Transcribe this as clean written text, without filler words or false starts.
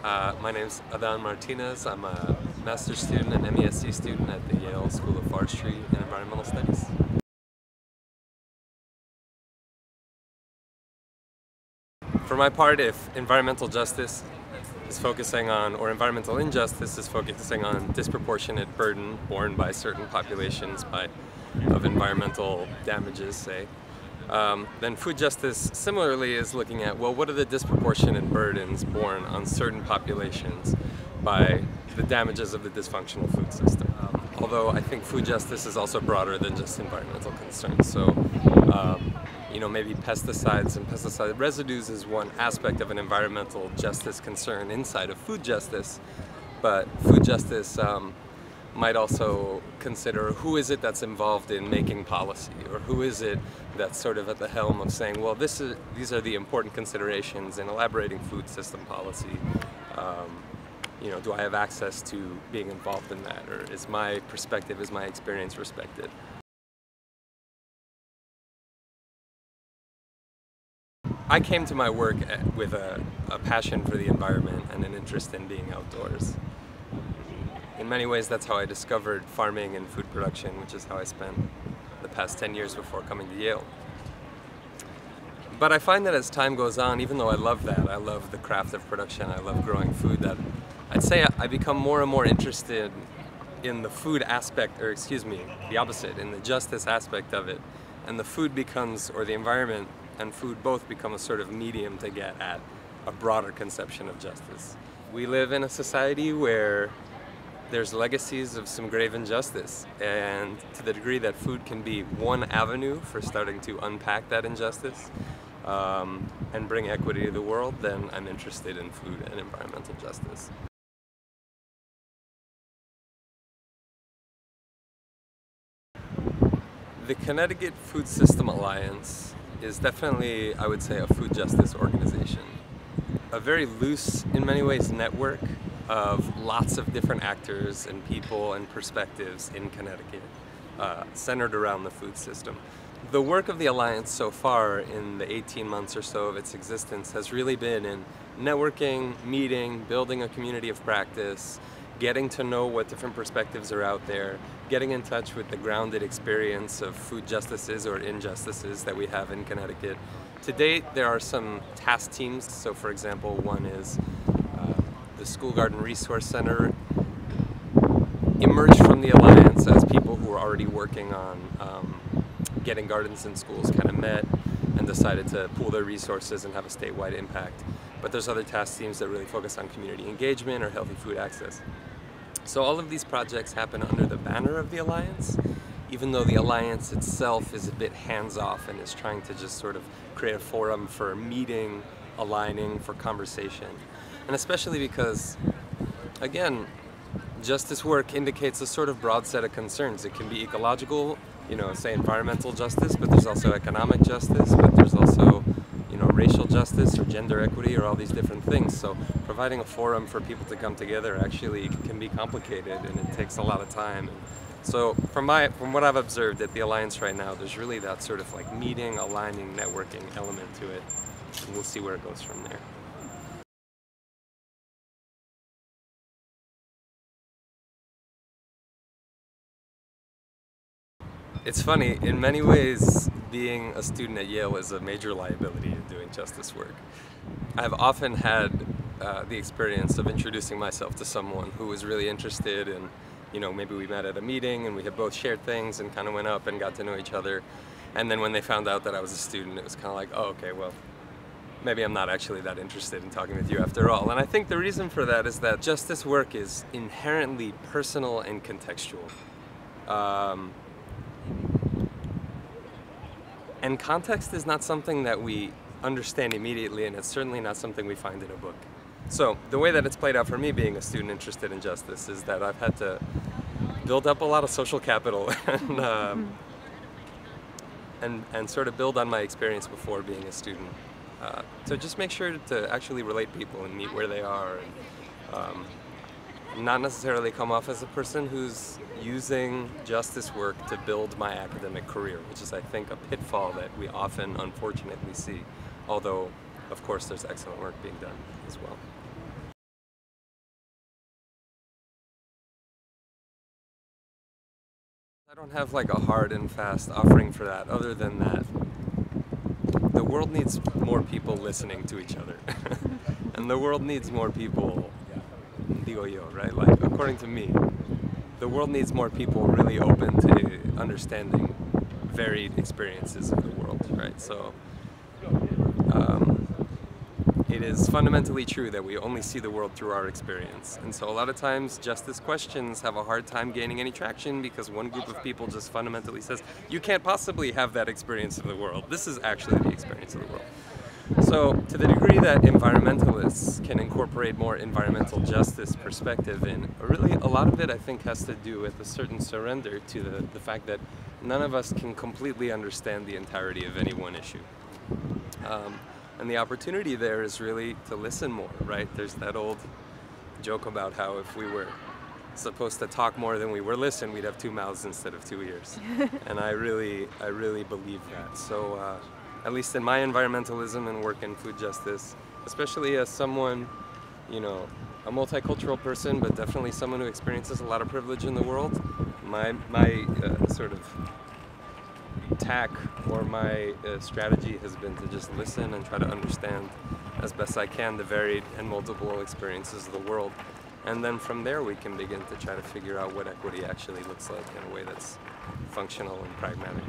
My name's Adán Martínez. I'm a master's student and MESC student at the Yale School of Forestry and Environmental Studies. For my part, if environmental justice is focusing on, or environmental injustice is focusing on disproportionate burden borne by certain populations of environmental damages, say, then food justice similarly is looking at, well, what are the disproportionate burdens borne on certain populations by the damages of the dysfunctional food system. Although I think food justice is also broader than just environmental concerns. So, maybe pesticides and pesticide residues is one aspect of an environmental justice concern inside of food justice, but food justice might also consider who is it that's involved in making policy, or who is it that's sort of at the helm of saying, well, these are the important considerations in elaborating food system policy. Do I have access to being involved in that, or is my perspective, is my experience respected? I came to my work with a passion for the environment and an interest in being outdoors. In many ways, that's how I discovered farming and food production, which is how I spent the past 10 years before coming to Yale. But I find that as time goes on, even though I love that, I love the craft of production, I love growing food, that I'd say I become more and more interested in the food aspect, or excuse me, the opposite, in the justice aspect of it. And the food becomes, or the environment and food both become a sort of medium to get at a broader conception of justice. We live in a society where there's legacies of some grave injustice, and to the degree that food can be one avenue for starting to unpack that injustice and bring equity to the world, then I'm interested in food and environmental justice. The Connecticut Food System Alliance is definitely, I would say, a food justice organization. A very loose, in many ways, network of lots of different actors and people and perspectives in Connecticut, centered around the food system. The work of the Alliance so far in the 18 months or so of its existence has really been in networking, meeting, building a community of practice, getting to know what different perspectives are out there, getting in touch with the grounded experience of food justices or injustices that we have in Connecticut. To date, there are some task teams. So for example, one is the School Garden Resource Center emerged from the Alliance as people who were already working on getting gardens in schools kind of met and decided to pool their resources and have a statewide impact. But there's other task teams that really focus on community engagement or healthy food access. So all of these projects happen under the banner of the Alliance, even though the Alliance itself is a bit hands-off and is trying to just sort of create a forum for meeting, aligning, for conversation. And especially because, again, justice work indicates a sort of broad set of concerns. It can be ecological, say environmental justice, but there's also economic justice, but there's also, racial justice or gender equity or all these different things. So providing a forum for people to come together actually can be complicated, and it takes a lot of time. So from what I've observed at the Alliance right now, there's really that sort of like meeting, aligning, networking element to it, and we'll see where it goes from there. It's funny, in many ways, being a student at Yale is a major liability in doing justice work. I've often had the experience of introducing myself to someone who was really interested in, maybe we met at a meeting and we had both shared things and kind of went up and got to know each other. And then when they found out that I was a student, it was kind of like, oh, okay, well, maybe I'm not actually that interested in talking with you after all. And I think the reason for that is that justice work is inherently personal and contextual. And context is not something that we understand immediately, and it's certainly not something we find in a book. So the way that it's played out for me being a student interested in justice is that I've had to build up a lot of social capital and sort of build on my experience before being a student. So just make sure to actually relate people and meet where they are, and not necessarily come off as a person who's using justice work to build my academic career, which is, I think, a pitfall that we often unfortunately see, although of course there's excellent work being done as well. I don't have like a hard and fast offering for that, other than that the world needs more people listening to each other. And the world needs more people, digo yo, right? Like, according to me, the world needs more people really open to understanding varied experiences of the world, right? So it is fundamentally true that we only see the world through our experience. And so a lot of times justice questions have a hard time gaining any traction because one group of people just fundamentally says, you can't possibly have that experience of the world. This is actually the experience of the world. So to the degree that environmentalists can incorporate more environmental justice perspective in, really a lot of it I think has to do with a certain surrender to the fact that none of us can completely understand the entirety of any one issue. And the opportunity there is really to listen more, right? There's that old joke about how if we were supposed to talk more than we were listen, we'd have 2 mouths instead of 2 ears. And I really believe that. So at least in my environmentalism and work in food justice, especially as someone, you know, a multicultural person, but definitely someone who experiences a lot of privilege in the world, my sort of tack or my strategy has been to just listen and try to understand as best I can the varied and multiple experiences of the world. And then from there we can begin to try to figure out what equity actually looks like in a way that's functional and pragmatic.